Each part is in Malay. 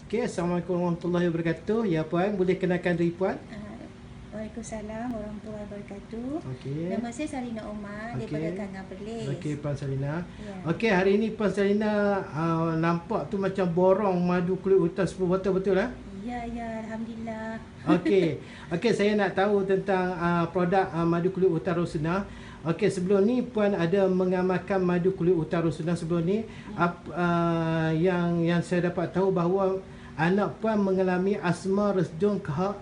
Okey, Assalamualaikum warahmatullahi wabarakatuh. Ya Puan, boleh kenalkan diri Puan? Waalaikumsalam warahmatullahi wabarakatuh. Okey. Nama saya Salina Omar daripada Kangan Perlis. Okey, Puan Salina. Ya. Okey, hari ini Puan Salina nampak tu macam borong madu kulit hutan 10 botol, betul lah? Ya, alhamdulillah. Okey. Okey, saya nak tahu tentang produk madu kulit hutan Rosunah. Okey, sebelum ni Puan ada mengamalkan madu kulit hutan Rosunah sebelum ni. Yang saya dapat tahu bahawa anak Puan mengalami asma, resdung, kahak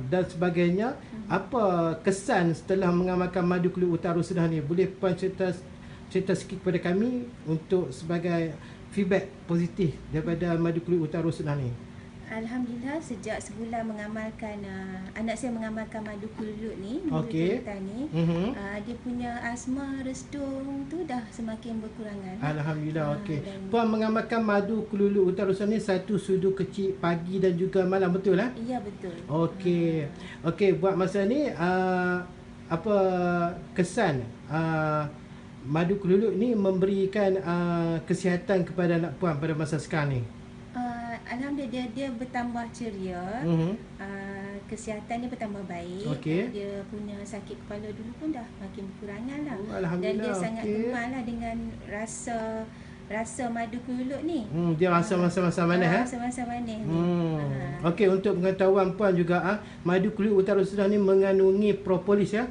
dan sebagainya. Apa kesan setelah mengamalkan madu kulit hutan Rosunah ni? Boleh Puan cerita sikit kepada kami untuk sebagai feedback positif daripada madu kulit hutan Rosunah ni? Alhamdulillah, sejak sebulan mengamalkan anak saya mengamalkan madu kulut ni, madu Okey. hutan ni, dia punya asma, resdung tu dah semakin berkurangan. Alhamdulillah. Okey. Dan- Puan mengamalkan madu kulit hutan Rosunah ni satu sudu kecil pagi dan juga malam, betul lah? Ya, betul. Okey. Okey, buat masa ni apa kesan madu kulit ni memberikan kesihatan kepada anak Puan pada masa sekarang ni? Alhamdulillah, dia bertambah ceria. Kesihatan dia bertambah baik. Okey. Dia punya sakit kepala dulu pun dah makin berkurangan lah. Oh, Dan Alhamdulillah. dia sangat okey. gemar lah dengan rasa madu kulut ni. Dia rasa masa-masa manis Rasa-rasa manis ni. Okey, untuk pengetahuan Puan juga madu kulit hutan Rosunah ni mengandungi propolis ya.